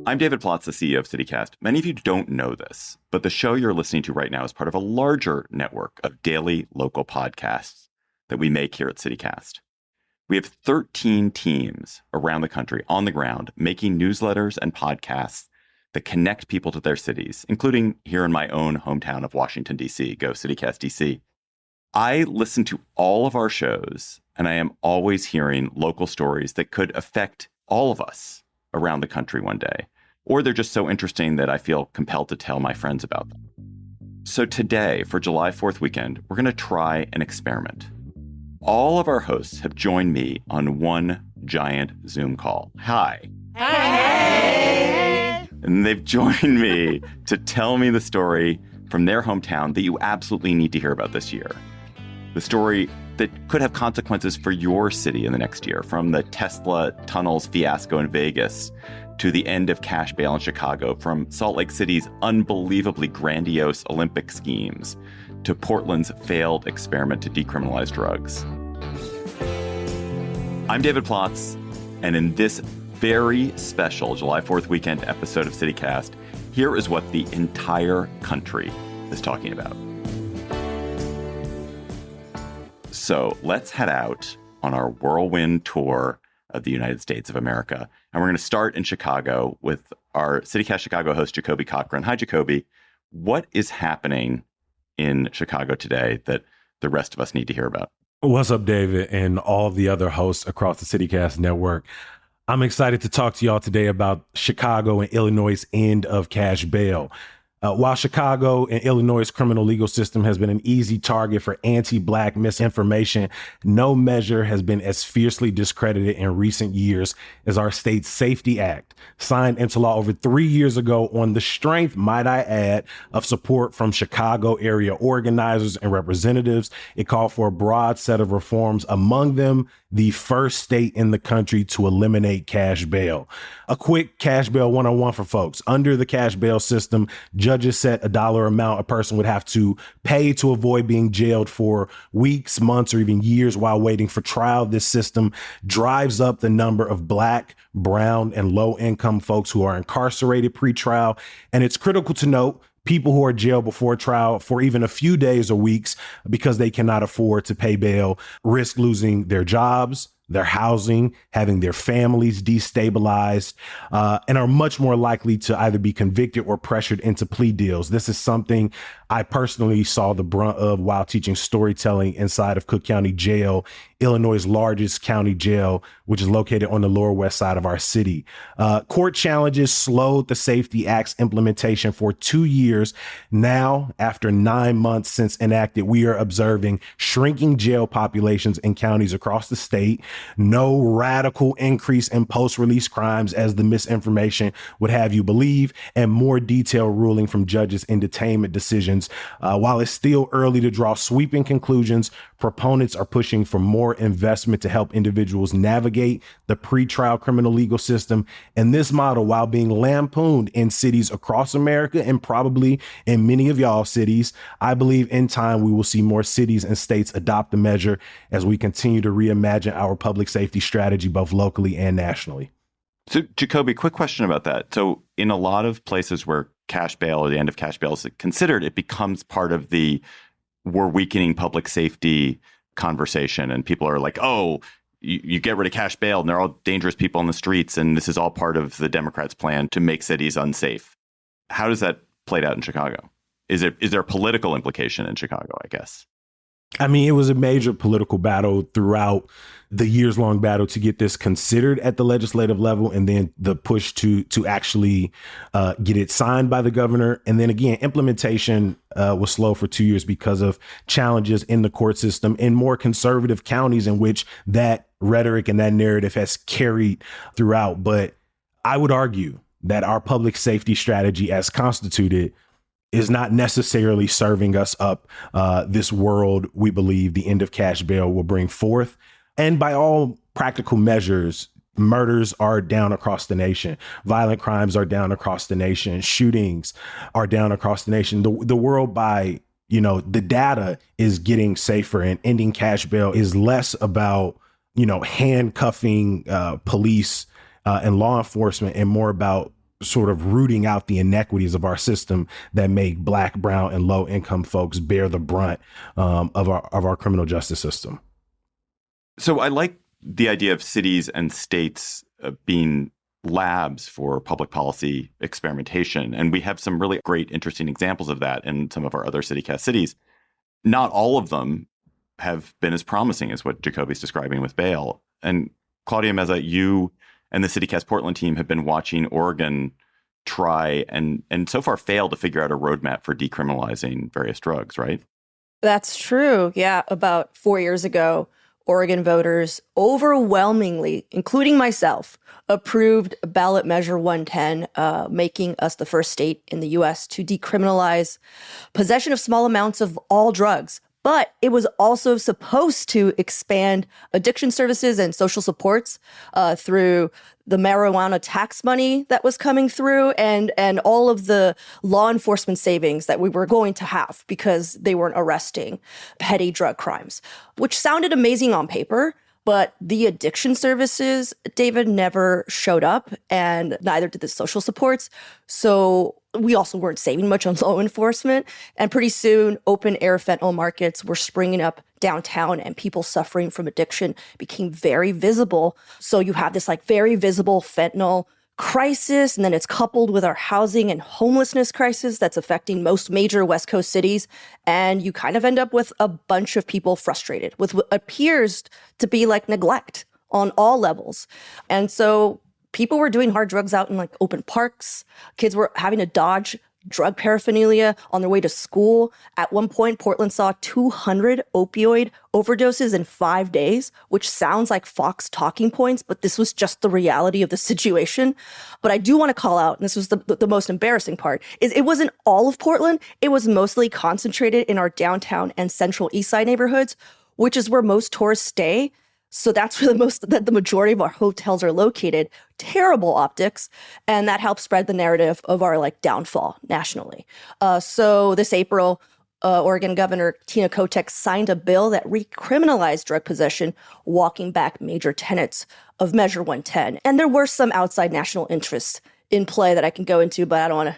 I'm David Plotz, the CEO of CityCast. Many of you don't know this, but the show you're listening to right now is part of a larger network of daily local podcasts that we make here at CityCast. We have 13 teams around the country on the ground making newsletters and podcasts that connect people to their cities, including here in my own hometown of Washington, D.C. Go CityCast DC. I listen to all of our shows, and I am always hearing local stories that could affect all of us around the country one day. Or they're just so interesting that I feel compelled to tell my friends about them. So today, for July 4th weekend, we're going to try an experiment. All of our hosts have joined me on one giant Zoom call. Hi. Hey. And they've joined me to tell me the story from their hometown that you absolutely need to hear about this year. The story that could have consequences for your city in the next year, from the Tesla tunnels fiasco in Vegas to the end of cash bail in Chicago, from Salt Lake City's unbelievably grandiose Olympic schemes to Portland's failed experiment to decriminalize drugs. I'm David Plotz, and in this very special July 4th weekend episode of CityCast, here is what the entire country is talking about. So let's head out on our whirlwind tour of the United States of America. And we're going to start in Chicago with our CityCast Chicago host, Jacoby Cochran. Hi, Jacoby. What is happening in Chicago today that the rest of us need to hear about? What's up, David, and all of the other hosts across the CityCast network? I'm excited to talk to y'all today about Chicago and Illinois' end of cash bail. While Chicago and Illinois' criminal legal system has been an easy target for anti-Black misinformation, no measure has been as fiercely discredited in recent years as our state's Safety Act, signed into law over 3 years ago on the strength, might I add, of support from Chicago area organizers and representatives. It called for a broad set of reforms, among them the first state in the country to eliminate cash bail. A quick cash bail 101 for folks. Under the cash bail system, judges set a dollar amount a person would have to pay to avoid being jailed for weeks, months, or even years while waiting for trial. This system drives up the number of Black, brown, and low-income folks who are incarcerated pre-trial. And it's critical to note, people who are jailed before trial for even a few days or weeks because they cannot afford to pay bail risk losing their jobs, their housing, having their families destabilized, and are much more likely to either be convicted or pressured into plea deals. This is something I personally saw the brunt of while teaching storytelling inside of Cook County Jail, Illinois' largest county jail, which is located on the lower west side of our city. Court challenges slowed the Safety Act's implementation for 2 years. Now, after 9 months since enacted, we are observing shrinking jail populations in counties across the state, no radical increase in post-release crimes as the misinformation would have you believe, and more detailed ruling from judges in detainment decisions. While it's still early to draw sweeping conclusions, proponents are pushing for more investment to help individuals navigate the pretrial criminal legal system. And this model, while being lampooned in cities across America and probably in many of y'all cities, I believe in time we will see more cities and states adopt the measure as we continue to reimagine our public safety strategy, both locally and nationally. So, Jacoby, quick question about that. So in a lot of places where cash bail or the end of cash bail is considered, it becomes part of the we're weakening public safety conversation. And people are like, oh, you get rid of cash bail and they're all dangerous people on the streets. And this is all part of the Democrats' plan to make cities unsafe. How does that play out in Chicago? Is there a political implication in Chicago, I guess? I mean, it was a major political battle throughout the years-long battle to get this considered at the legislative level, and then the push to actually get it signed by the governor. And then again, implementation was slow for 2 years because of challenges in the court system in more conservative counties in which that rhetoric and that narrative has carried throughout. But I would argue that our public safety strategy as constituted is not necessarily serving us up this world we believe the end of cash bail will bring forth. And by all practical measures, murders are down across the nation. Violent crimes are down across the nation. Shootings are down across the nation. The world, by, the data, is getting safer, and ending cash bail is less about, handcuffing police and law enforcement and more about sort of rooting out the inequities of our system that make Black, brown, and low income folks bear the brunt of our criminal justice system. So I like the idea of cities and states being labs for public policy experimentation. And we have some really great, interesting examples of that in some of our other CityCast cities. Not all of them have been as promising as what Jacoby's describing with bail. And Claudia Meza, you and the CityCast Portland team have been watching Oregon try and so far fail to figure out a roadmap for decriminalizing various drugs, right? That's true. Yeah, about 4 years ago, Oregon voters overwhelmingly, including myself, approved ballot measure 110, making us the first state in the U.S. to decriminalize possession of small amounts of all drugs. But it was also supposed to expand addiction services and social supports through the marijuana tax money that was coming through and all of the law enforcement savings that we were going to have because they weren't arresting petty drug crimes, which sounded amazing on paper. But the addiction services, David, never showed up, and neither did the social supports. So we also weren't saving much on law enforcement. And pretty soon, open air fentanyl markets were springing up downtown, and people suffering from addiction became very visible. So you have this very visible fentanyl crisis, and then it's coupled with our housing and homelessness crisis that's affecting most major West Coast cities. And you kind of end up with a bunch of people frustrated with what appears to be neglect on all levels. And so people were doing hard drugs out in open parks. Kids were having to dodge drug paraphernalia on their way to school. At one point, Portland saw 200 opioid overdoses in 5 days, which sounds like Fox talking points, but this was just the reality of the situation. But I do want to call out, and this was the most embarrassing part, is it wasn't all of Portland. It was mostly concentrated in our downtown and central east side neighborhoods, which is where most tourists stay. So that's where the majority of our hotels are located. Terrible optics. And that helps spread the narrative of our downfall nationally. So this April, Oregon Governor Tina Kotek signed a bill that recriminalized drug possession, walking back major tenets of Measure 110. And there were some outside national interests in play that I can go into, but I don't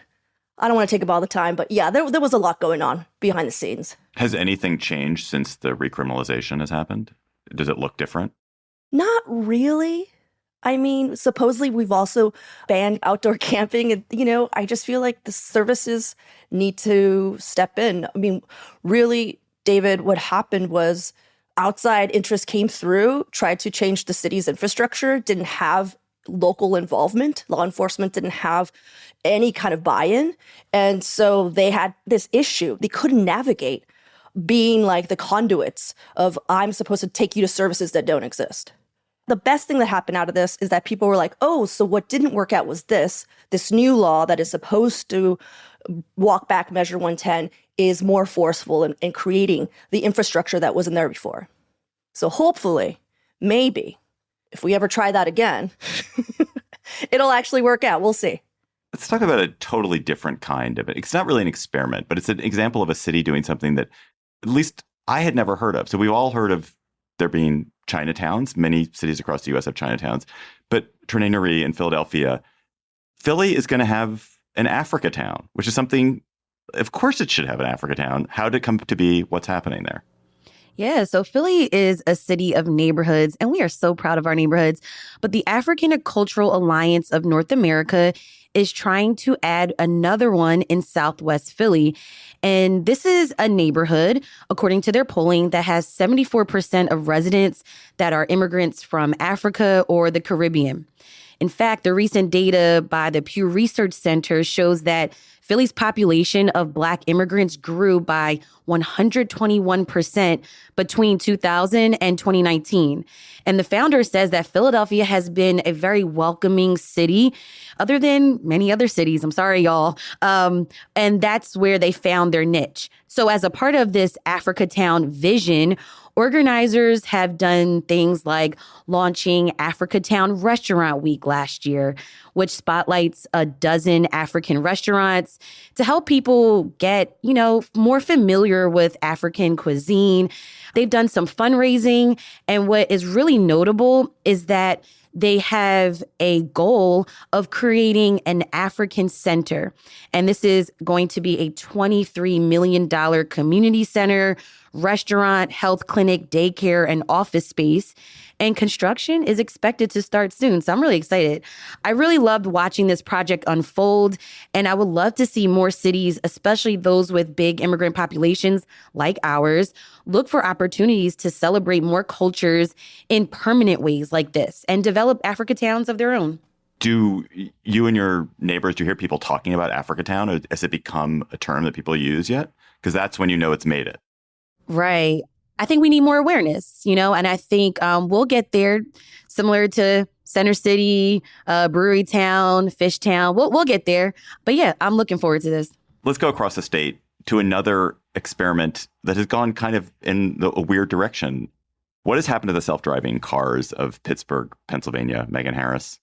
want to take up all the time. But yeah, there was a lot going on behind the scenes. Has anything changed since the recriminalization has happened? Does it look different? Not really. I mean, supposedly we've also banned outdoor camping. And, I just feel like the services need to step in. I mean, really, David, what happened was outside interest came through, tried to change the city's infrastructure, didn't have local involvement. Law enforcement didn't have any kind of buy-in. And so they had this issue. They couldn't navigate being the conduits of, I'm supposed to take you to services that don't exist. The best thing that happened out of this is that people were like, oh, so what didn't work out was this new law that is supposed to walk back Measure 110 is more forceful in creating the infrastructure that wasn't there before. So hopefully, maybe, if we ever try that again, it'll actually work out. We'll see. Let's talk about a totally different kind of it. It's not really an experiment, but it's an example of a city doing something that at least I had never heard of. So we've all heard of there being Chinatowns. Many cities across the U.S. have Chinatowns. But Ternary in Philadelphia, Philly is going to have an Africa town, which is something, of course it should have an Africa town. How did it come to be? What's happening there? Yeah, so Philly is a city of neighborhoods, and we are so proud of our neighborhoods. But the African Cultural Alliance of North America is trying to add another one in Southwest Philly. And this is a neighborhood, according to their polling, that has 74% of residents that are immigrants from Africa or the Caribbean. In fact, the recent data by the Pew Research Center shows that Philly's population of Black immigrants grew by 121% between 2000 and 2019. And the founder says that Philadelphia has been a very welcoming city, other than many other cities. I'm sorry, y'all. And that's where they found their niche. So as a part of this Africa Town vision, organizers have done things like launching Africa Town Restaurant Week last year, which spotlights a dozen African restaurants to help people get, more familiar with African cuisine. They've done some fundraising. And what is really notable is that they have a goal of creating an African center. And this is going to be a $23 million community center, restaurant, health clinic, daycare, and office space. And construction is expected to start soon. So I'm really excited. I really loved watching this project unfold. And I would love to see more cities, especially those with big immigrant populations like ours, look for opportunities to celebrate more cultures in permanent ways like this and develop Africa towns of their own. Do you and your neighbors, do you hear people talking about Africa Town? Has it become a term that people use yet? Because that's when you know it's made it. Right. I think we need more awareness, and I think we'll get there, similar to Center City, Brewery Town, Fish Town. We'll get there. But yeah, I'm looking forward to this. Let's go across the state to another experiment that has gone kind of in a weird direction. What has happened to the self-driving cars of Pittsburgh, Pennsylvania, Megan Harris?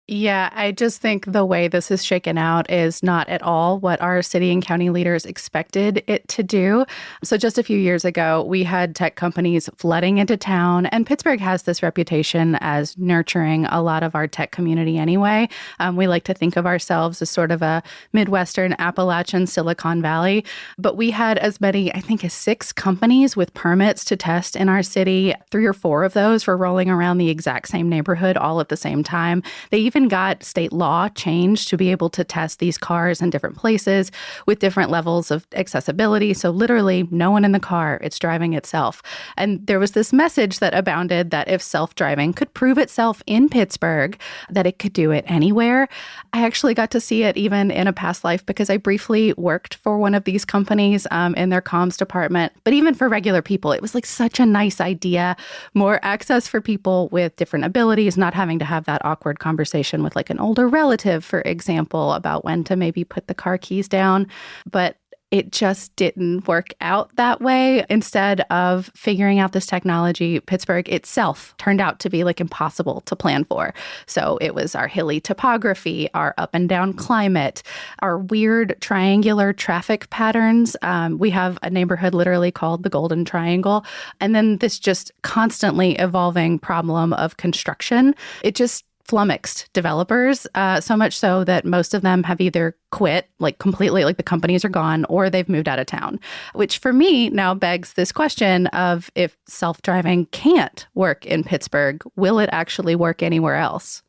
Yeah, I just think the way this is shaken out is not at all what our city and county leaders expected it to do. So just a few years ago, we had tech companies flooding into town, and Pittsburgh has this reputation as nurturing a lot of our tech community anyway. We like to think of ourselves as sort of a Midwestern Appalachian Silicon Valley, but we had as many, I think, as 6 companies with permits to test in our city. 3 or 4 of those were rolling around the exact same neighborhood all at the same time. They even got state law changed to be able to test these cars in different places with different levels of accessibility. So literally no one in the car, it's driving itself. And there was this message that abounded that if self-driving could prove itself in Pittsburgh, that it could do it anywhere. I actually got to see it even in a past life because I briefly worked for one of these companies in their comms department. But even for regular people, it was like such a nice idea. More access for people with different abilities, not having to have that awkward conversation with like an older relative, for example, about when to maybe put the car keys down. But it just didn't work out that way. Instead of figuring out this technology, Pittsburgh itself turned out to be like impossible to plan for. So it was our hilly topography, our up and down climate, our weird triangular traffic patterns. We have a neighborhood literally called the Golden Triangle. And then this just constantly evolving problem of construction. It just flummoxed developers, so much so that most of them have either quit, like completely, like the companies are gone, or they've moved out of town, which for me now begs this question of if self-driving can't work in Pittsburgh, will it actually work anywhere else?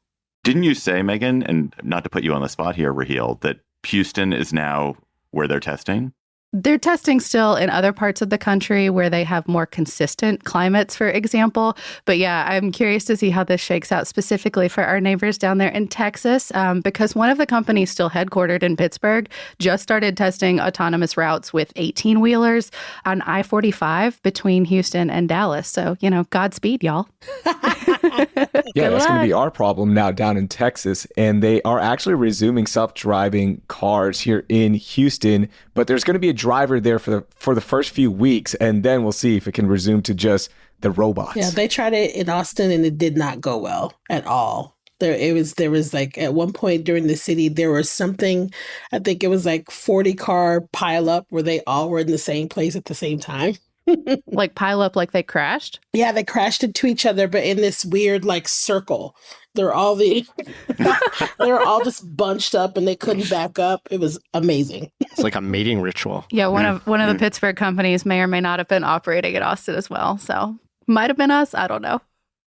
Didn't you say, Megan, and not to put you on the spot here, Raheel, that Houston is now where they're testing? They're testing still in other parts of the country where they have more consistent climates, for example. But yeah, I'm curious to see how this shakes out specifically for our neighbors down there in Texas, because one of the companies still headquartered in Pittsburgh just started testing autonomous routes with 18-wheelers on I-45 between Houston and Dallas. So, Godspeed, y'all. Yeah, that's going to be our problem now down in Texas. And they are actually resuming self-driving cars here in Houston. But there's going to be a driver there for the first few weeks. And then we'll see if it can resume to just the robots. Yeah, they tried it in Austin and it did not go well at all. There was like at one point during the city, there was something, I think it was like 40 car pile up where they all were in the same place at the same time. Like pile up like they crashed? Yeah, they crashed into each other, but in this weird like circle. They're all just bunched up and they couldn't back up. It was amazing. It's like a mating ritual. Yeah, one of the Pittsburgh companies may or may not have been operating in Austin as well. So might have been us. I don't know.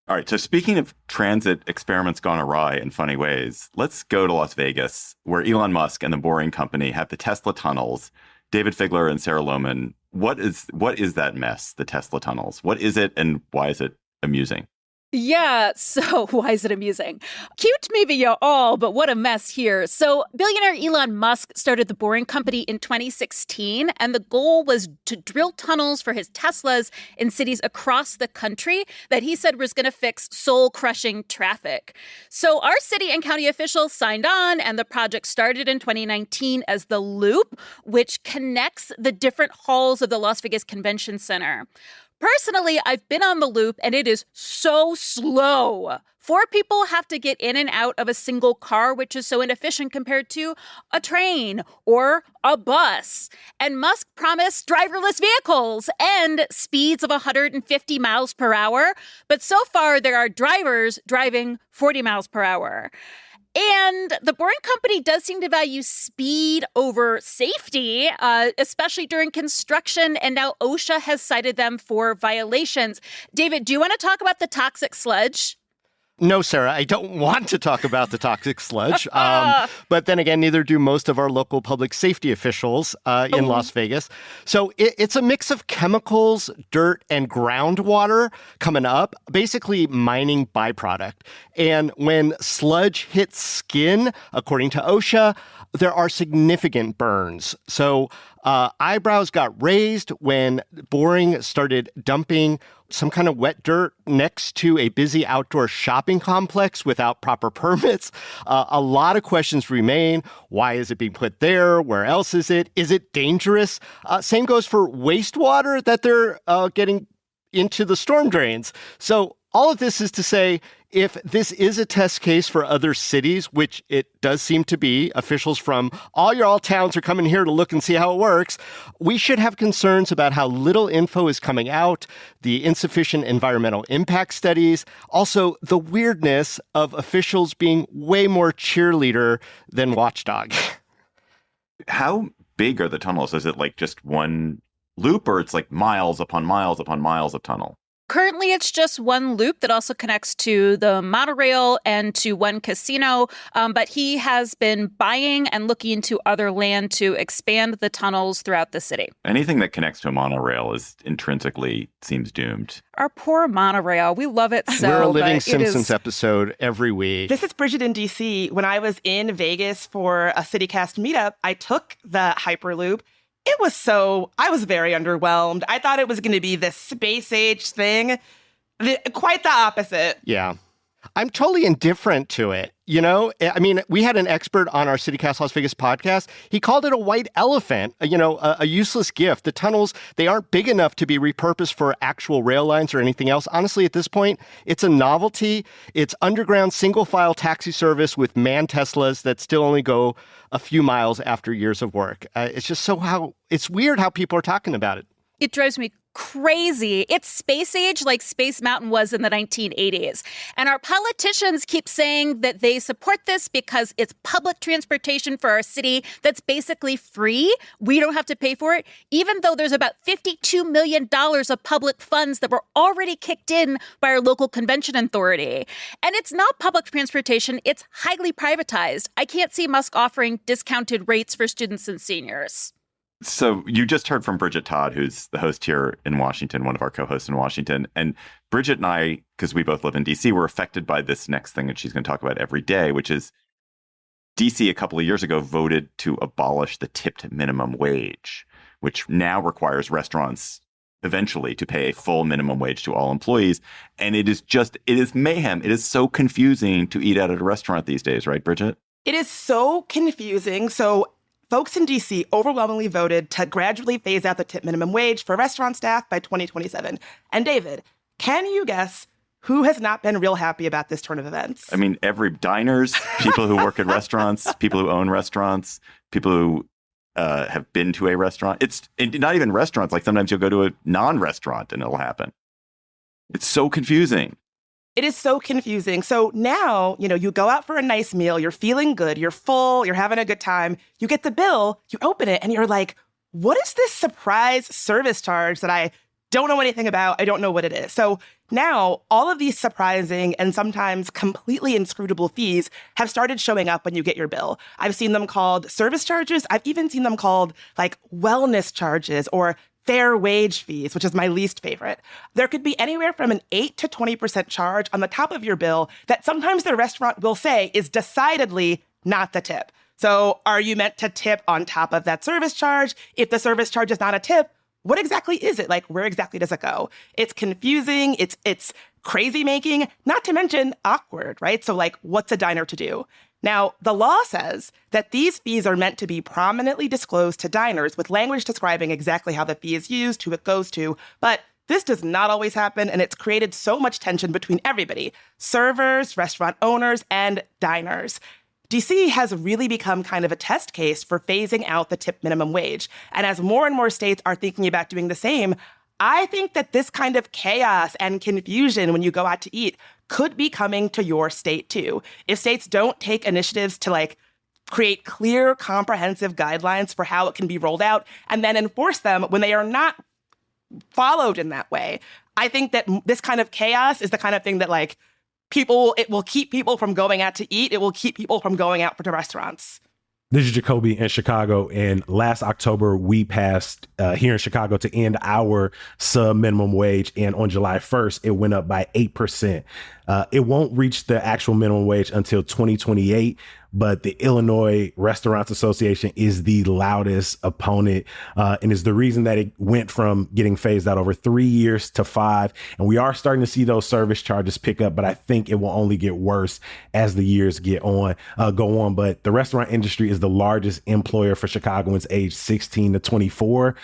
All right. So speaking of transit experiments gone awry in funny ways, let's go to Las Vegas, where Elon Musk and the Boring Company have the Tesla tunnels. David Figler and Sarah Lohman, what is that mess, the Tesla tunnels? What is it and why is it amusing? Yeah, so why is it amusing? Cute maybe you're all, but what a mess here. So billionaire Elon Musk started the Boring Company in 2016, and the goal was to drill tunnels for his Teslas in cities across the country that he said was going to fix soul-crushing traffic. So our city and county officials signed on, and the project started in 2019 as the Loop, which connects the different halls of the Las Vegas Convention Center. Personally, I've been on the loop and it is so slow. 4 people have to get in and out of a single car, which is so inefficient compared to a train or a bus. And Musk promised driverless vehicles and speeds of 150 miles per hour. But so far, there are drivers driving 40 miles per hour. And the Boring Company does seem to value speed over safety, especially during construction. And now OSHA has cited them for violations. David, do you want to talk about the toxic sludge? No, Sarah, I don't want to talk about the toxic sludge. But then again, neither do most of our local public safety officials in Las Vegas. So it's a mix of chemicals, dirt, and groundwater coming up, basically mining byproduct. And when sludge hits skin, according to OSHA, there are significant burns. So eyebrows got raised when Boring started dumping some kind of wet dirt next to a busy outdoor shopping complex without proper permits. A lot of questions remain. Why is it being put there? Where else is it? Is it dangerous? Same goes for wastewater that they're getting into the storm drains. So all of this is to say, if this is a test case for other cities, which it does seem to be, officials from all towns are coming here to look and see how it works, we should have concerns about how little info is coming out, the insufficient environmental impact studies, also the weirdness of officials being way more cheerleader than watchdog. How big are the tunnels? Is it like just one loop, or it's like miles upon miles upon miles of tunnel? Currently, it's just one loop that also connects to the monorail and to one casino. But he has been buying and looking into other land to expand the tunnels throughout the city. Anything that connects to a monorail is intrinsically seems doomed. Our poor monorail. We love it so. We're a living Simpsons episode every week. This is Bridget in D.C. When I was in Vegas for a CityCast meetup, I took the Hyperloop. I was very underwhelmed. I thought it was going to be this space age thing. Quite the opposite. Yeah. I'm totally indifferent to it. You know, I mean, we had an expert on our CityCast Las Vegas podcast. He called it a white elephant, a useless gift. The tunnels, they aren't big enough to be repurposed for actual rail lines or anything else. Honestly, at this point, it's a novelty. It's underground single-file taxi service with manned Teslas that still only go a few miles after years of work. It's just it's weird how people are talking about it. It drives me crazy. It's space age like Space Mountain was in the 1980s. And our politicians keep saying that they support this because it's public transportation for our city that's basically free. We don't have to pay for it, even though there's about $52 million of public funds that were already kicked in by our local convention authority. And it's not public transportation. It's highly privatized. I can't see Musk offering discounted rates for students and seniors. So you just heard from Bridget Todd, who's the host here in Washington, one of our co-hosts in Washington. And Bridget and I, because we both live in D.C., were affected by this next thing that she's going to talk about every day, which is D.C. a couple of years ago voted to abolish the tipped minimum wage, which now requires restaurants eventually to pay a full minimum wage to all employees. And it is mayhem. It is so confusing to eat out at a restaurant these days, right, Bridget? It is so confusing. So folks in D.C. overwhelmingly voted to gradually phase out the tip minimum wage for restaurant staff by 2027. And David, can you guess who has not been real happy about this turn of events? I mean, every diners, people who work at restaurants, people who own restaurants, people who have been to a restaurant. It's not even restaurants. Like sometimes you'll go to a non-restaurant and it'll happen. It's so confusing. It is so confusing. So now, you go out for a nice meal, you're feeling good, you're full, you're having a good time. You get the bill, you open it, and you're like, what is this surprise service charge that I don't know anything about? I don't know what it is. So now all of these surprising and sometimes completely inscrutable fees have started showing up when you get your bill. I've seen them called service charges. I've even seen them called like wellness charges or fair wage fees, which is my least favorite. There could be anywhere from an 8 to 20% charge on the top of your bill that sometimes the restaurant will say is decidedly not the tip. So are you meant to tip on top of that service charge? If the service charge is not a tip, what exactly is it? Like, where exactly does it go? It's confusing. It's crazy making, not to mention awkward, right? So like, what's a diner to do? Now, the law says that these fees are meant to be prominently disclosed to diners with language describing exactly how the fee is used, who it goes to. But This does not always happen, and it's created so much tension between everybody, servers, restaurant owners, and diners. DC has really become kind of a test case for phasing out the tip minimum wage. And as more and more states are thinking about doing the same, I think that this kind of chaos and confusion when you go out to eat could be coming to your state too. If states don't take initiatives to create clear, comprehensive guidelines for how it can be rolled out and then enforce them when they are not followed in that way, I think that this kind of chaos is the kind of thing that it will keep people from going out to eat. It will keep people from going out to restaurants. This is Jacoby in Chicago, and last October we passed here in Chicago to end our sub minimum wage, and on July 1st it went up by 8%. It won't reach the actual minimum wage until 2028, but the Illinois Restaurants Association is the loudest opponent and is the reason that it went from getting phased out over 3 years to 5. And we are starting to see those service charges pick up, but I think it will only get worse as the years go on. But the restaurant industry is the largest employer for Chicagoans aged 16 to 24.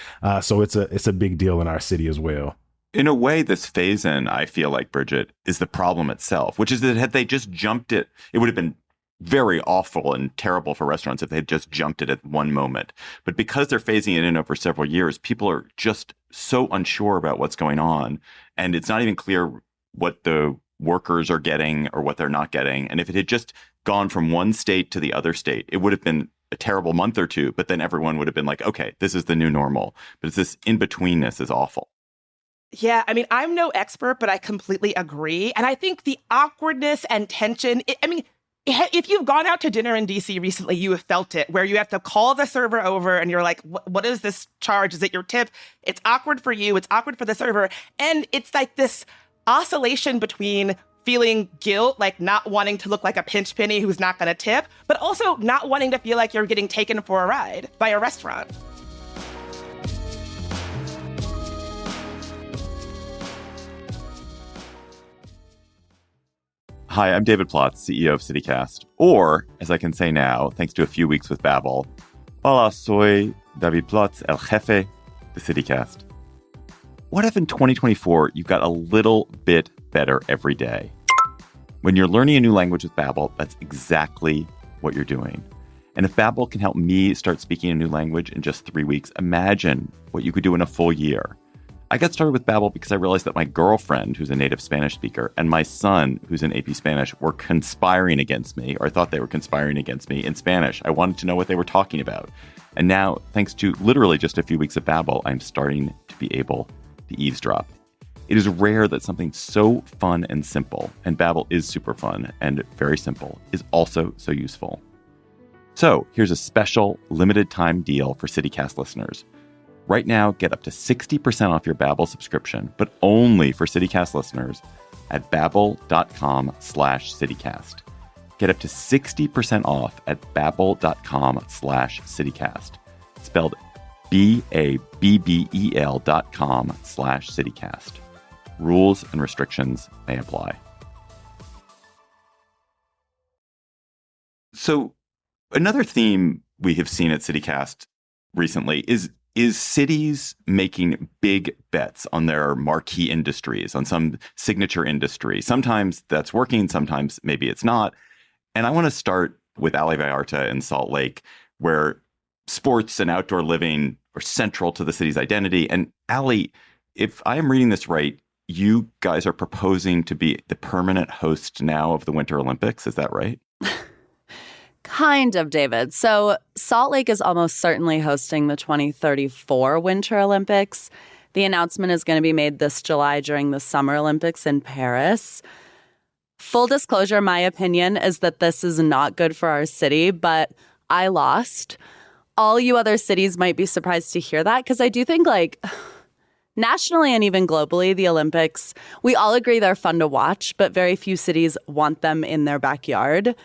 So it's a big deal in our city as well. In a way, this phase-in, I feel like, Bridget, is the problem itself, which is that had they just jumped it, it would have been very awful and terrible for restaurants if they had just jumped it at one moment. But because they're phasing it in over several years, people are just so unsure about what's going on. And it's not even clear what the workers are getting or what they're not getting. And if it had just gone from one state to the other state, it would have been a terrible month or two. But then everyone would have been like, okay, this is the new normal. But it's this in-betweenness is awful. Yeah, I mean, I'm no expert, but I completely agree. And I think the awkwardness and tension, if you've gone out to dinner in DC recently, you have felt it, where you have to call the server over and you're like, what is this charge? Is it your tip? It's awkward for you. It's awkward for the server. And it's like this oscillation between feeling guilt, like not wanting to look like a pinch penny who's not going to tip, but also not wanting to feel like you're getting taken for a ride by a restaurant. Hi, I'm David Plotz, CEO of CityCast. Or, as I can say now, thanks to a few weeks with Babbel, hola, soy David Plotz, el jefe de CityCast. What if in 2024 you've got a little bit better every day? When you're learning a new language with Babbel, that's exactly what you're doing. And if Babbel can help me start speaking a new language in just 3 weeks, imagine what you could do in a full year. I got started with Babbel because I realized that my girlfriend, who's a native Spanish speaker, and my son, who's in AP Spanish, were conspiring against me, or I thought they were conspiring against me in Spanish. I wanted to know what they were talking about. And now, thanks to literally just a few weeks of Babbel, I'm starting to be able to eavesdrop. It is rare that something so fun and simple, and Babbel is super fun and very simple, is also so useful. So here's a special limited time deal for CityCast listeners. Right now, get up to 60% off your Babbel subscription, but only for CityCast listeners at babbel.com/CityCast. Get up to 60% off at babbel.com/CityCast. Spelled BABBEL.com/CityCast. Rules and restrictions may apply. So another theme we have seen at CityCast recently is cities making big bets on their marquee industries, on some signature industry. Sometimes that's working, sometimes maybe it's not. And I want to start with Ali Vallarta in Salt Lake, where sports and outdoor living are central to the city's identity. And Ali, if I am reading this right, you guys are proposing to be the permanent host now of the Winter Olympics. Is that right? Kind of, David. So Salt Lake is almost certainly hosting the 2034 Winter Olympics. The announcement is going to be made this July during the Summer Olympics in Paris. Full disclosure, my opinion is that this is not good for our city, but I lost. All you other cities might be surprised to hear that, because I do think, nationally and even globally, the Olympics, we all agree they're fun to watch, but very few cities want them in their backyard.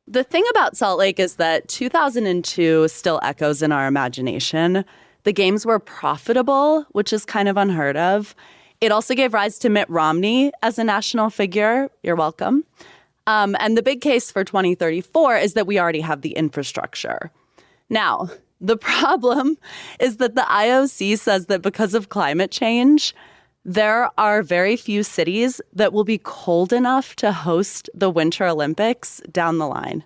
The thing about Salt Lake is that 2002 still echoes in our imagination. The games were profitable, which is kind of unheard of. It also gave rise to Mitt Romney as a national figure. You're welcome. And the big case for 2034 is that we already have the infrastructure. Now, the problem is that the IOC says that because of climate change, there are very few cities that will be cold enough to host the Winter Olympics down the line.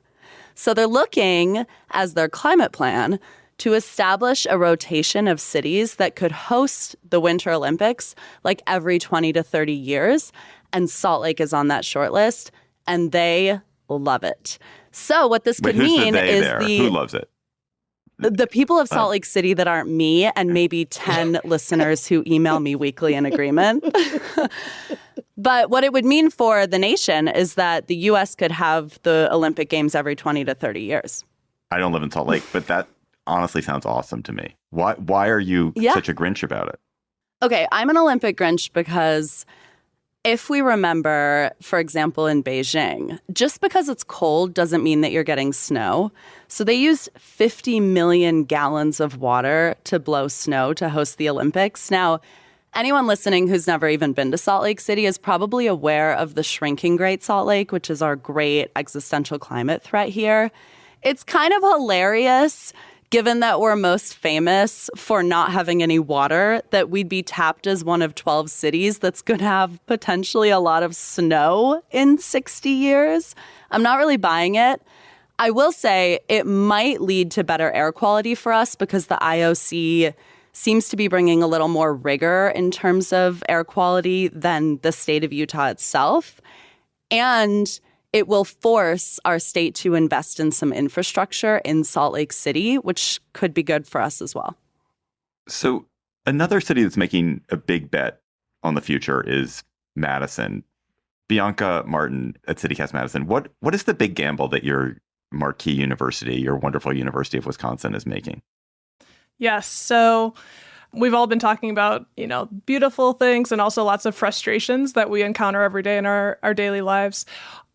So they're looking, as their climate plan, to establish a rotation of cities that could host the Winter Olympics like every 20 to 30 years. And Salt Lake is on that short list, and they love it. So what this could mean is who loves it? The people of Salt Lake City that aren't me and maybe 10 listeners who email me weekly in agreement. But what it would mean for the nation is that the U.S. could have the Olympic Games every 20 to 30 years. I don't live in Salt Lake, but that honestly sounds awesome to me. Why are you such a Grinch about it? Okay, I'm an Olympic Grinch because if we remember, for example, in Beijing, just because it's cold doesn't mean that you're getting snow. So they used 50 million gallons of water to blow snow to host the Olympics. Now, anyone listening who's never even been to Salt Lake City is probably aware of the shrinking Great Salt Lake, which is our great existential climate threat here. It's kind of hilarious, given that we're most famous for not having any water, that we'd be tapped as one of 12 cities that's going to have potentially a lot of snow in 60 years. I'm not really buying it. I will say it might lead to better air quality for us because the IOC seems to be bringing a little more rigor in terms of air quality than the state of Utah itself. And it will force our state to invest in some infrastructure in Salt Lake City, which could be good for us as well. So another city that's making a big bet on the future is Madison. Bianca Martin at CityCast Madison, what is the big gamble that your marquee university, your wonderful University of Wisconsin, is making? Yes. So we've all been talking about, beautiful things and also lots of frustrations that we encounter every day in our daily lives.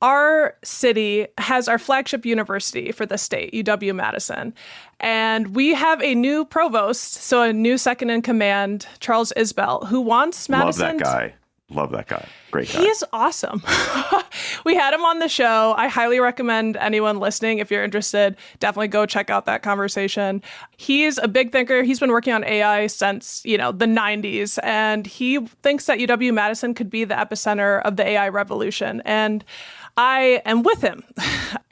Our city has our flagship university for the state, UW-Madison. And we have a new provost, so a new second in command, Charles Isbell, who wants Madison. Love that guy. Great guy. He is awesome. We had him on the show. I highly recommend anyone listening, if you're interested, definitely go check out that conversation. He's a big thinker. He's been working on AI since, the 90s. And he thinks that UW-Madison could be the epicenter of the AI revolution. And I am with him.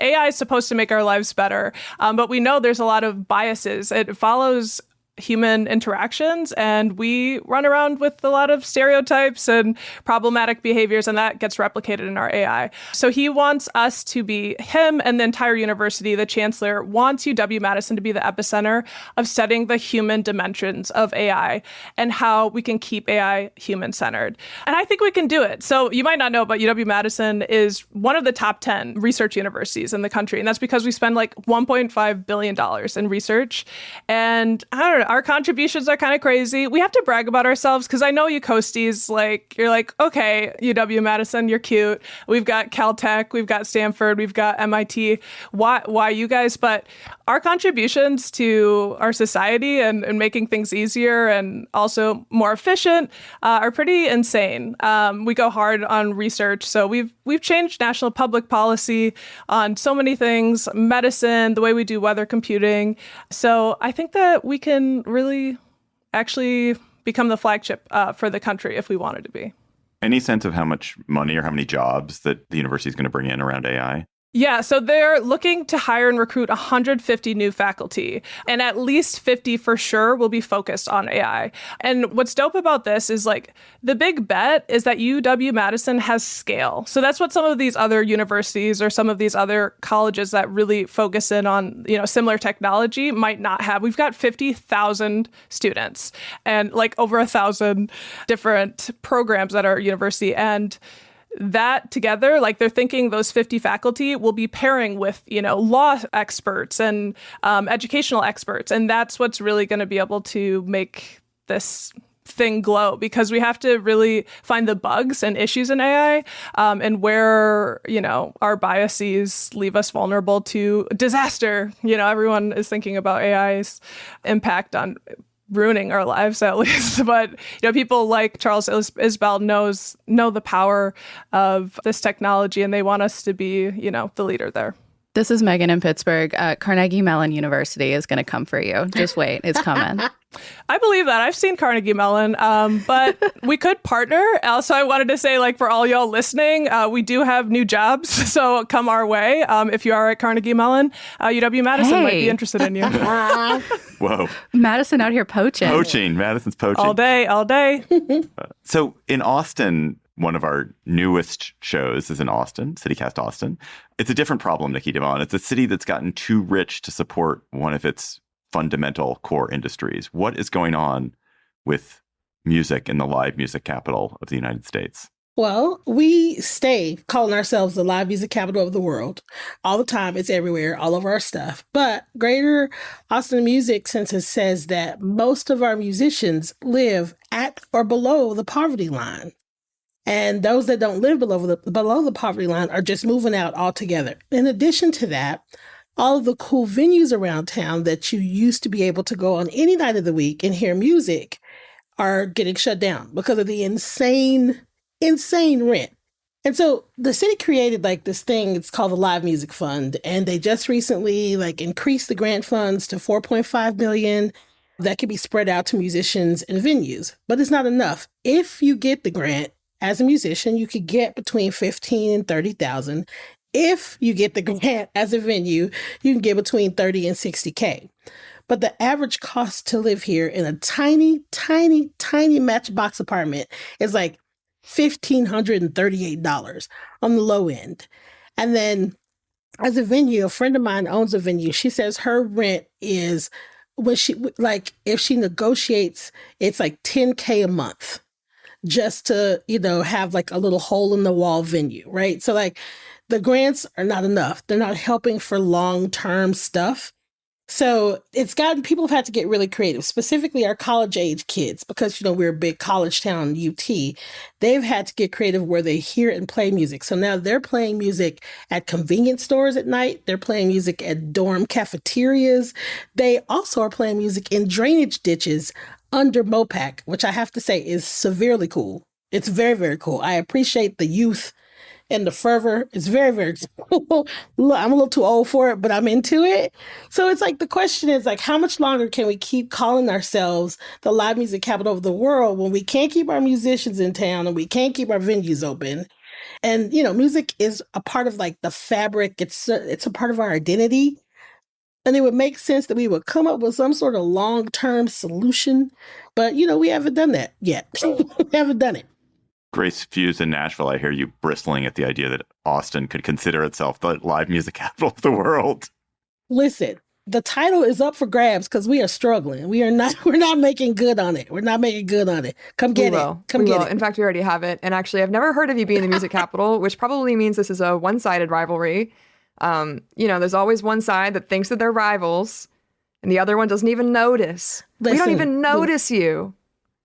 AI is supposed to make our lives better, but we know there's a lot of biases. It follows human interactions, and we run around with a lot of stereotypes and problematic behaviors, and that gets replicated in our AI. So he wants us to be, him and the entire university, the chancellor, wants UW-Madison to be the epicenter of studying the human dimensions of AI and how we can keep AI human-centered. And I think we can do it. So you might not know, but UW-Madison is one of the top 10 research universities in the country, and that's because we spend like $1.5 billion in research. And I don't know, our contributions are kind of crazy. We have to brag about ourselves because I know you coasties, you're like, okay, UW-Madison, you're cute. We've got Caltech, we've got Stanford, we've got MIT. Why you guys? But our contributions to our society and making things easier and also more efficient are pretty insane. We go hard on research. So we've changed national public policy on so many things, medicine, the way we do weather computing. So I think that we can really actually become the flagship for the country if we wanted to be. Any sense of how much money or how many jobs that the university is going to bring in around AI? Yeah, so they're looking to hire and recruit 150 new faculty, and at least 50 for sure will be focused on AI. And what's dope about this is the big bet is that UW-Madison has scale. So that's what some of these other universities or some of these other colleges that really focus in on, similar technology might not have. We've got 50,000 students and over 1,000 different programs at our university. And that together, they're thinking those 50 faculty will be pairing with, law experts and educational experts. And that's what's really going to be able to make this thing glow, because we have to really find the bugs and issues in AI and where, our biases leave us vulnerable to disaster. Everyone is thinking about AI's impact on ruining our lives, at least. But people like Charles Isbell know the power of this technology, and they want us to be the leader there. This is Megan in Pittsburgh. Carnegie Mellon University is going to come for you. Just wait. It's coming. I believe that. I've seen Carnegie Mellon, but we could partner. Also, I wanted to say, like, for all y'all listening, we do have new jobs, so come our way. If you are at Carnegie Mellon, UW-Madison might be interested in you. Whoa. Madison out here poaching. Madison's poaching. All day. So in Austin, one of our newest shows is in Austin, CityCast Austin. It's a different problem, Nikki Devon. It's a city that's gotten too rich to support one of its fundamental core industries. What is going on with music in the live music capital of the United States? Well, we stay calling ourselves the live music capital of the world. All the time, it's everywhere, all of our stuff. But Greater Austin Music Census says that most of our musicians live at or below the poverty line. And those that don't live below the poverty line are just moving out altogether. In addition to that, all of the cool venues around town that you used to be able to go on any night of the week and hear music are getting shut down because of the insane rent. And so the city created like this thing, it's called the Live Music Fund. And they just recently increased the grant funds to $4.5 million that could be spread out to musicians and venues. But it's not enough. If you get the grant as a musician, you could get between $15,000 and $30,000. If you get the grant as a venue, you can get between $30,000 and $60,000. But the average cost to live here in a tiny, tiny, tiny matchbox apartment is like $1,538 on the low end. And then as a venue, a friend of mine owns a venue. She says her rent is, if she negotiates, it's like $10,000 a month just to, have like a little hole in the wall venue, right? So the grants are not enough. They're not helping for long-term stuff. So people have had to get really creative, specifically our college age kids, because, we're a big college town, UT. They've had to get creative where they hear and play music. So now they're playing music at convenience stores at night. They're playing music at dorm cafeterias. They also are playing music in drainage ditches under MOPAC, which I have to say is severely cool. It's very, very cool. I appreciate the youth and the fervor. It's very, very cool. I'm a little too old for it, but I'm into it. So it's the question is how much longer can we keep calling ourselves the live music capital of the world when we can't keep our musicians in town and we can't keep our venues open? And, music is a part of the fabric. It's a part of our identity. And it would make sense that we would come up with some sort of long-term solution. But, we haven't done that yet. We haven't done it. Grace Fuse in Nashville, I hear you bristling at the idea that Austin could consider itself the live music capital of the world. Listen, the title is up for grabs because we are struggling. We're not making good on it. We're not making good on it. Come get it. Come get it. In fact, we already have it. And actually, I've never heard of you being the music capital, which probably means this is a one-sided rivalry. There's always one side that thinks that they're rivals and the other one doesn't even notice. We don't even notice you.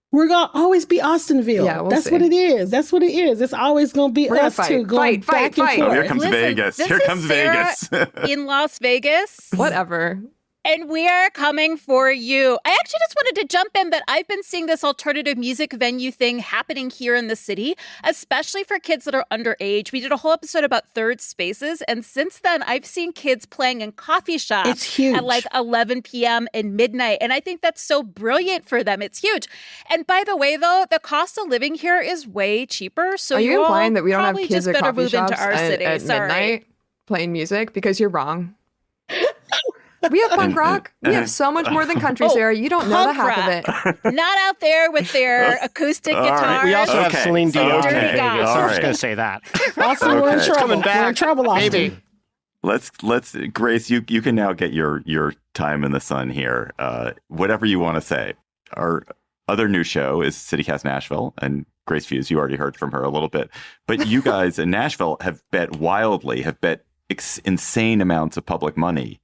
We're going to always be Austinville. Yeah, That's what it is. That's what it is. It's always going to be us two going back and forth. Oh, here comes Vegas. Here comes Vegas. In Las Vegas. Whatever. And we are coming for you. I actually just wanted to jump in that I've been seeing this alternative music venue thing happening here in the city, especially for kids that are underage. We did a whole episode about third spaces. And since then, I've seen kids playing in coffee shops it's huge. At 11 p.m. and midnight. And I think that's so brilliant for them. It's huge. And by the way, though, the cost of living here is way cheaper. So are you implying that we don't have kids kids at coffee shops at midnight playing music? Because you're wrong. We have punk rock. We have so much more than country, Sarah. You don't know the half of it. Not out there with their acoustic guitars. Right. We also have Celine Dion. Dirty Vegas. guys. I'm just going to say that. Austin, we're in trouble. Coming back. We're in trouble, Austin. Maybe. Let's Grace, you can now get your time in the sun here. Whatever you want to say. Our other new show is CityCast Nashville, and Grace Fuse, you already heard from her a little bit. But you guys in Nashville have bet insane amounts of public money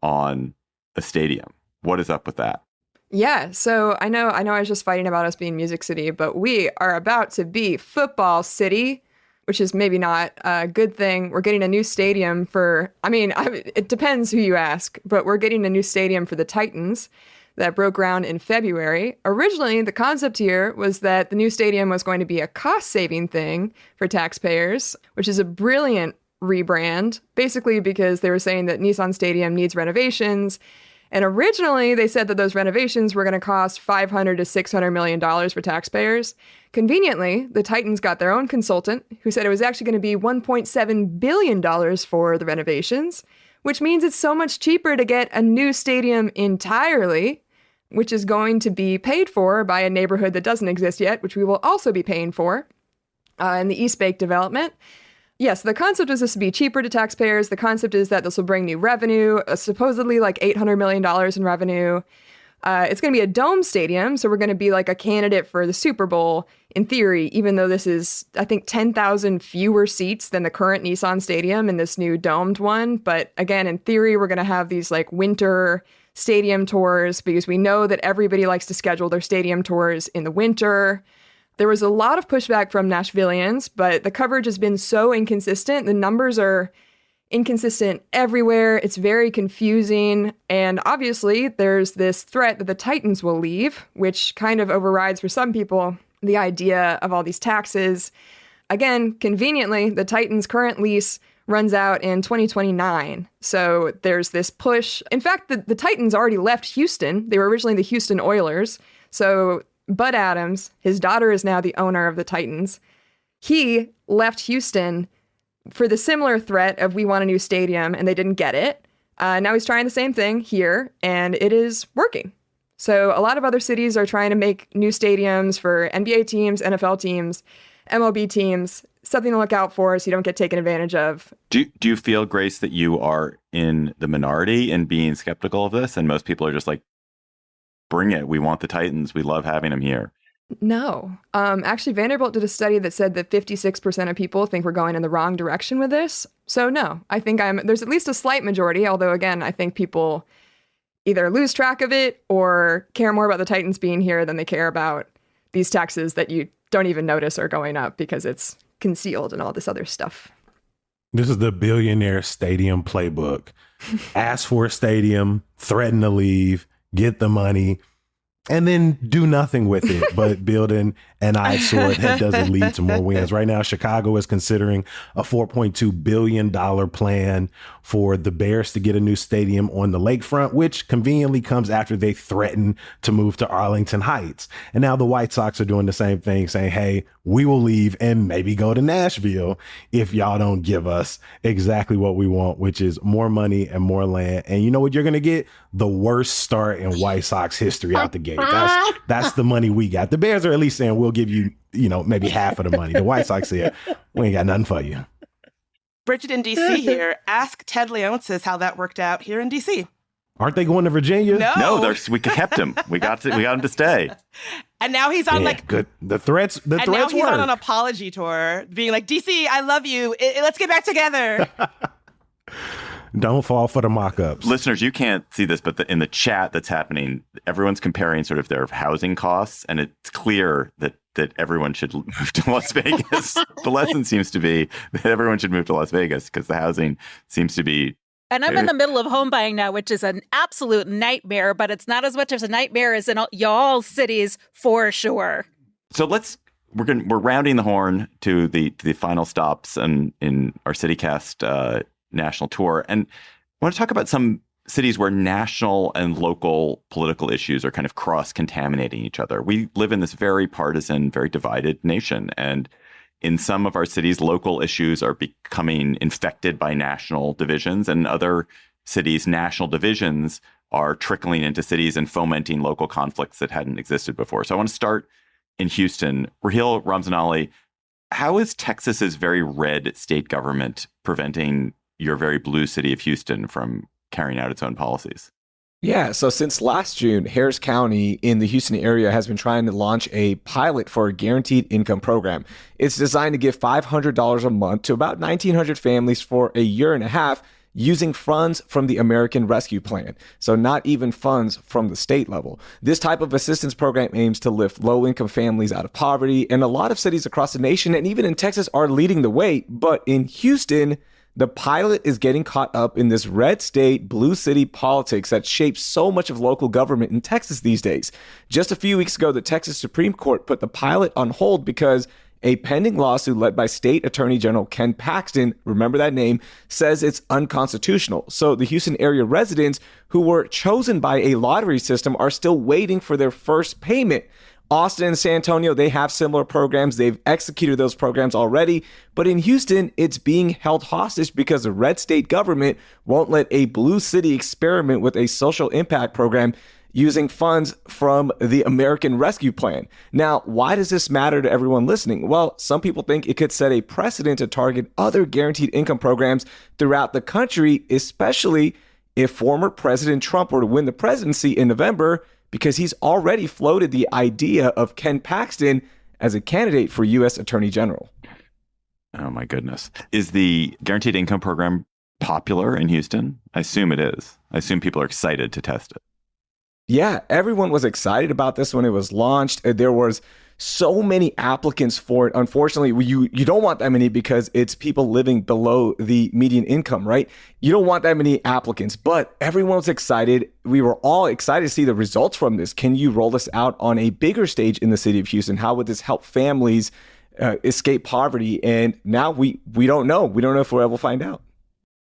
on a stadium. What is up with that? Yeah, so I know I was just fighting about us being Music City, but we are about to be Football City, which is maybe not a good thing. We're getting a new stadium it depends who you ask, but we're getting a new stadium for the Titans that broke ground in February. Originally, the concept here was that the new stadium was going to be a cost-saving thing for taxpayers, which is a brilliant rebrand, basically because they were saying that Nissan Stadium needs renovations. And originally, they said that those renovations were going to cost $500 to $600 million for taxpayers. Conveniently, the Titans got their own consultant who said it was actually going to be $1.7 billion for the renovations, which means it's so much cheaper to get a new stadium entirely, which is going to be paid for by a neighborhood that doesn't exist yet, which we will also be paying for in the East Bay development. Yes, the concept is this to be cheaper to taxpayers. The concept is that this will bring new revenue, supposedly like $800 million in revenue. It's going to be a dome stadium, so we're going to be like a candidate for the Super Bowl in theory, even though this is, I think, 10,000 fewer seats than the current Nissan Stadium in this new domed one. But again, in theory, we're going to have these like winter stadium tours because we know that everybody likes to schedule their stadium tours in the winter. There was a lot of pushback from Nashvillians, but the coverage has been so inconsistent. The numbers are inconsistent everywhere. It's very confusing. And obviously, there's this threat that the Titans will leave, which kind of overrides for some people the idea of all these taxes. Again, conveniently, the Titans' current lease runs out in 2029. So there's this push. In fact, the Titans already left Houston. They were originally the Houston Oilers. So Bud Adams, his daughter, is now the owner of the Titans. He left Houston for the similar threat of we want a new stadium, and they didn't get it. Now he's trying the same thing here, and it is working. So a lot of other cities are trying to make new stadiums for NBA teams, NFL teams, MLB teams, something to look out for so you don't get taken advantage of. Do you feel, Grace, that you are in the minority in being skeptical of this, and most people are just like, bring it. We want the Titans. We love having them here. No. Actually, Vanderbilt did a study that said that 56% of people think we're going in the wrong direction with this. So no, I think there's at least a slight majority, although again, I think people either lose track of it or care more about the Titans being here than they care about these taxes that you don't even notice are going up because it's concealed and all this other stuff. This is the billionaire stadium playbook. Ask for a stadium, threaten to leave, get the money, and then do nothing with it but building an eyesore that doesn't lead to more wins. Right now, Chicago is considering a $4.2 billion plan for the Bears to get a new stadium on the lakefront, which conveniently comes after they threaten to move to Arlington Heights. And now the White Sox are doing the same thing, saying, hey, we will leave and maybe go to Nashville if y'all don't give us exactly what we want, which is more money and more land. And you know what you're going to get? The worst start in White Sox history out the gate. That's the money we got. The Bears are at least saying we'll give you, maybe half of the money. The White Sox said, we ain't got nothing for you. Bridget in D.C. here. Ask Ted Leonsis how that worked out here in D.C. Aren't they going to Virginia? No, we kept him. We got him to stay. And now he's on good. The threats. And now he's work. on an apology tour, being like, DC, I love you. Let's get back together. Don't fall for the mock-ups. Listeners, you can't see this, but in the chat that's happening, everyone's comparing sort of their housing costs, and it's clear that everyone should move to Las Vegas. The lesson seems to be that everyone should move to Las Vegas because the housing seems to be. And I'm in the middle of home buying now, which is an absolute nightmare, but it's not as much as a nightmare as in y'all cities for sure. So we're rounding the horn to the final stops in our CityCast national tour, and I want to talk about some cities where national and local political issues are kind of cross-contaminating each other. We live in this very partisan, very divided nation, and in some of our cities, local issues are becoming infected by national divisions, and in other cities, national divisions are trickling into cities and fomenting local conflicts that hadn't existed before. So I want to start in Houston. Raheel Ramzanali, how is Texas's very red state government preventing your very blue city of Houston from carrying out its own policies? Yeah, so since last June, Harris County in the Houston area has been trying to launch a pilot for a guaranteed income program. It's designed to give $500 a month to about 1,900 families for a year and a half using funds from the American Rescue Plan. So not even funds from the state level. This type of assistance program aims to lift low-income families out of poverty, and a lot of cities across the nation and even in Texas are leading the way. But in Houston, the pilot is getting caught up in this red state, blue city politics that shapes so much of local government in Texas these days. Just a few weeks ago, the Texas Supreme Court put the pilot on hold because A pending lawsuit led by State Attorney General Ken Paxton, remember that name, says it's unconstitutional. So the Houston area residents who were chosen by a lottery system are still waiting for their first payment. Austin and San Antonio, they have similar programs. They've executed those programs already. But in Houston, it's being held hostage because the red state government won't let a blue city experiment with a social impact program using funds from the American Rescue Plan. Now, why does this matter to everyone listening? Well, some people think it could set a precedent to target other guaranteed income programs throughout the country, especially if former President Trump were to win the presidency in November, because he's already floated the idea of Ken Paxton as a candidate for U.S. Attorney General. Oh, my goodness. Is the guaranteed income program popular in Houston? I assume it is. I assume people are excited to test it. Yeah, everyone was excited about this when it was launched. There was so many applicants for it. Unfortunately, you don't want that many because it's people living below the median income, right? You don't want that many applicants, but everyone was excited. We were all excited to see the results from this. Can you roll this out on a bigger stage in the city of Houston? How would this help families escape poverty? And now we don't know. We don't know if we'll ever find out.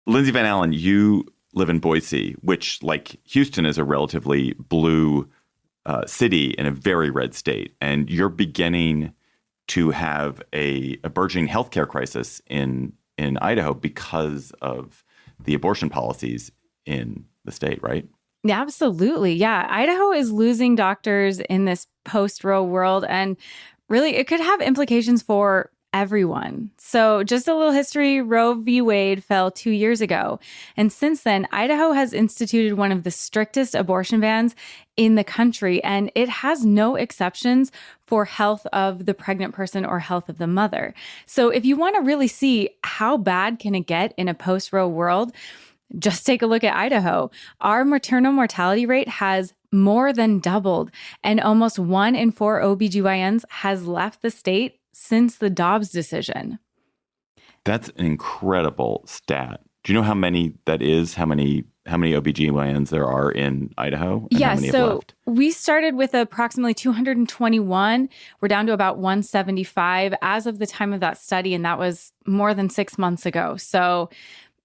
Lindsay Van Allen, you live in Boise, which, like Houston, is a relatively blue city in a very red state, and you're beginning to have a burgeoning healthcare crisis in Idaho because of the abortion policies in the state, right? Yeah, absolutely. Yeah. Idaho is losing doctors in this post-Roe world, and really it could have implications for everyone. So just a little history, Roe v. Wade fell 2 years ago. And since then, Idaho has instituted one of the strictest abortion bans in the country, and it has no exceptions for health of the pregnant person or health of the mother. So if you want to really see how bad can it get in a post-Roe world, just take a look at Idaho. Our maternal mortality rate has more than doubled, and almost 1 in 4 OBGYNs has left the state since the Dobbs decision. That's an incredible stat. Do you know how many that is? How many OBGYNs there are in Idaho? And how many have left? We started with approximately 221. We're down to about 175 as of the time of that study, and that was more than 6 months ago. So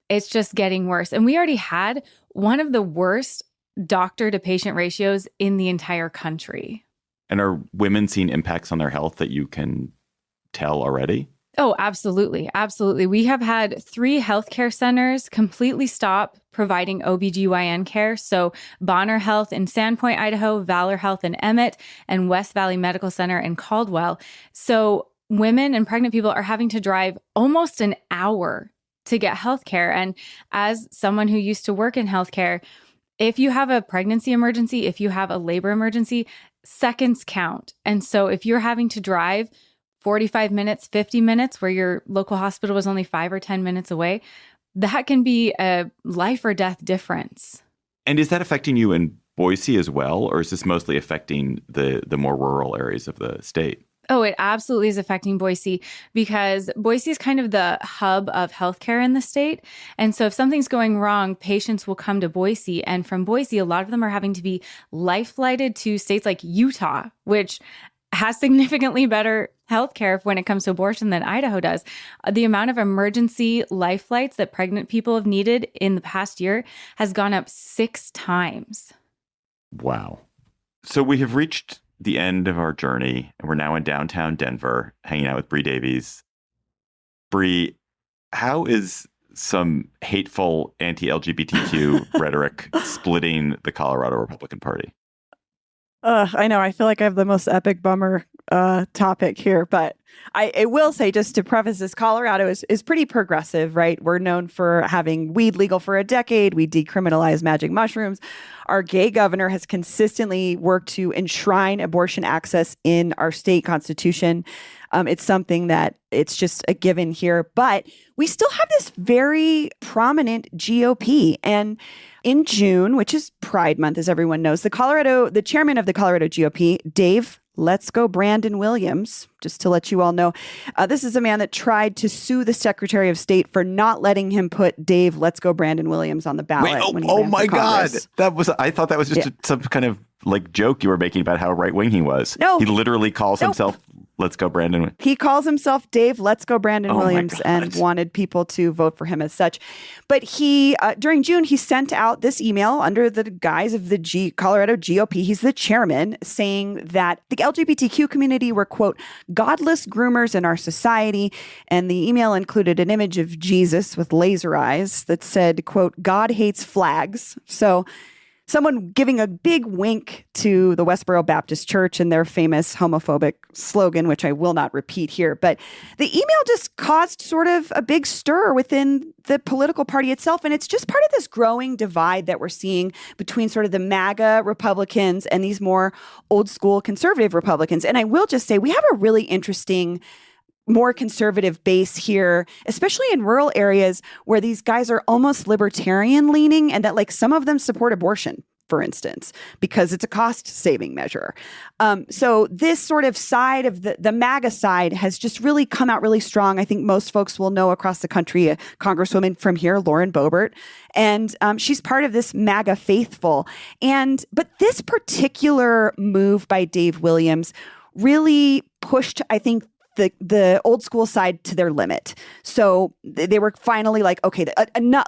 it's just getting worse. And we already had one of the worst doctor to patient ratios in the entire country. And are women seeing impacts on their health that you can tell already? Oh, absolutely. Absolutely. We have had 3 healthcare centers completely stop providing OBGYN care. So Bonner Health in Sandpoint, Idaho, Valor Health in Emmett, and West Valley Medical Center in Caldwell. So women and pregnant people are having to drive almost an hour to get healthcare. And as someone who used to work in healthcare, if you have a pregnancy emergency, if you have a labor emergency, seconds count. And so if you're having to drive 45 minutes, 50 minutes, where your local hospital was only 5 or 10 minutes away, that can be a life or death difference. And is that affecting you in Boise as well? Or is this mostly affecting the more rural areas of the state? Oh, it absolutely is affecting Boise, because Boise is kind of the hub of healthcare in the state. And so if something's going wrong, patients will come to Boise. And from Boise, a lot of them are having to be life flighted to states like Utah, which has significantly better healthcare when it comes to abortion than Idaho does. The amount of emergency life flights that pregnant people have needed in the past year has gone up 6 times. Wow. So we have reached the end of our journey, and we're now in downtown Denver, hanging out with Bree Davies. Bree, how is some hateful anti-LGBTQ rhetoric splitting the Colorado Republican Party? I know. I feel like I have the most epic bummer topic here, but I will say, just to preface this, Colorado is pretty progressive, right? We're known for having weed legal for a decade. We decriminalized magic mushrooms. Our gay governor has consistently worked to enshrine abortion access in our state constitution. It's something that it's just a given here, but we still have this very prominent GOP. And in June, which is Pride Month, as everyone knows, the chairman of the Colorado GOP, Dave Let's Go Brandon Williams, just to let you all know, this is a man that tried to sue the Secretary of State for not letting him put Dave Let's Go Brandon Williams on the ballot. Oh my God. I thought that was just some kind of like joke you were making about how right wing he was. No. He literally calls himself Let's Go Brandon. He calls himself Dave Let's Go Brandon Williams and wanted people to vote for him as such. But he, during June, he sent out this email under the guise of the Colorado GOP. He's the chairman, saying that the LGBTQ community were, quote, godless groomers in our society. And the email included an image of Jesus with laser eyes that said, quote, God hates flags. So someone giving a big wink to the Westboro Baptist Church and their famous homophobic slogan, which I will not repeat here. But the email just caused sort of a big stir within the political party itself. And it's just part of this growing divide that we're seeing between sort of the MAGA Republicans and these more old school conservative Republicans. And I will just say we have a really interesting more conservative base here, especially in rural areas where these guys are almost libertarian leaning and that like some of them support abortion, for instance, because it's a cost saving measure. So this sort of side of the MAGA side has just really come out really strong. I think most folks will know across the country, a congresswoman from here, Lauren Boebert, and she's part of this MAGA faithful. But this particular move by Dave Williams really pushed, I think, the old school side to their limit. So they were finally like, okay,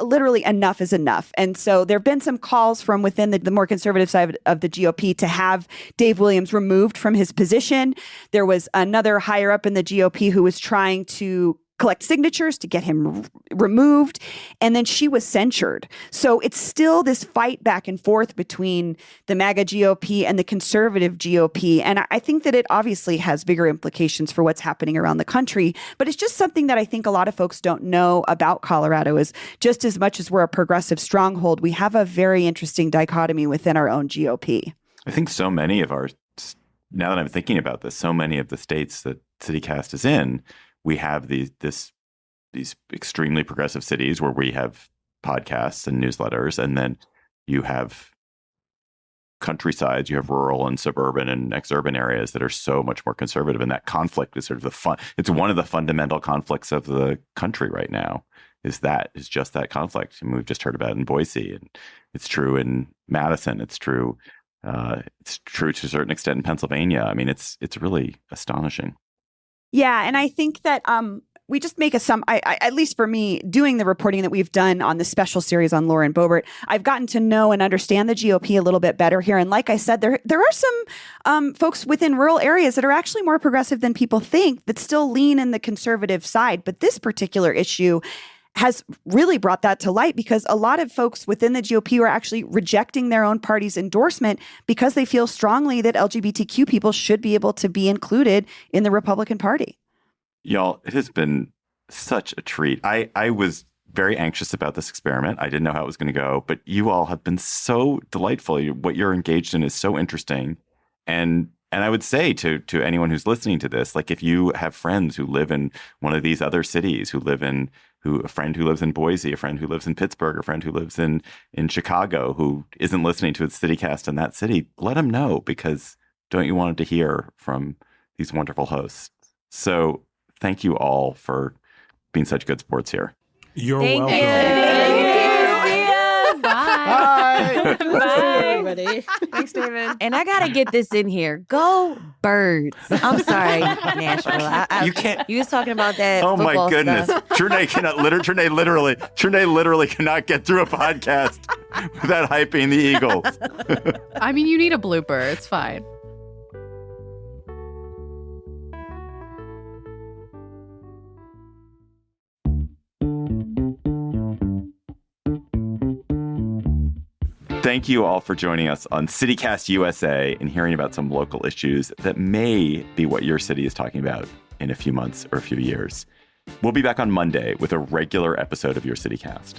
literally enough is enough. And so there have been some calls from within the more conservative side of the GOP to have Dave Williams removed from his position. There was another higher up in the GOP who was trying to collect signatures to get him removed. And then she was censured. So it's still this fight back and forth between the MAGA GOP and the conservative GOP. And I think that it obviously has bigger implications for what's happening around the country. But it's just something that I think a lot of folks don't know about Colorado is just as much as we're a progressive stronghold, we have a very interesting dichotomy within our own GOP. I think so many of now that I'm thinking about this, so many of the states that CityCast is in, we have these extremely progressive cities where we have podcasts and newsletters, and then you have countrysides, you have rural and suburban and exurban areas that are so much more conservative. And that conflict is sort of it's one of the fundamental conflicts of the country right now. Is just that conflict. And we've just heard about it in Boise, and it's true in Madison. It's true to a certain extent in Pennsylvania. I mean, it's really astonishing. Yeah, and I think that we just make at least for me, doing the reporting that we've done on the special series on Lauren Boebert, I've gotten to know and understand the GOP a little bit better here. And like I said, there are some folks within rural areas that are actually more progressive than people think that still lean in the conservative side. But this particular issue has really brought that to light because a lot of folks within the GOP are actually rejecting their own party's endorsement because they feel strongly that LGBTQ people should be able to be included in the Republican Party. Y'all, it has been such a treat. I was very anxious about this experiment. I didn't know how it was going to go, but you all have been so delightful. What you're engaged in is so interesting. And I would say to anyone who's listening to this, like if you have friends who live in one of these other cities, a friend who lives in Boise, a friend who lives in Pittsburgh, a friend who lives in Chicago, who isn't listening to its CityCast in that city, let them know, because don't you want them to hear from these wonderful hosts? So thank you all for being such good sports here. You're welcome. Bye. Bye, everybody. Thanks, David. And I got to get this in here. Go Birds. I'm sorry, Nashville. You can't. You was talking about that. Oh my goodness. Stuff. Trinae literally cannot get through a podcast without hyping the Eagles. I mean, you need a blooper. It's fine. Thank you all for joining us on CityCast USA and hearing about some local issues that may be what your city is talking about in a few months or a few years. We'll be back on Monday with a regular episode of your CityCast.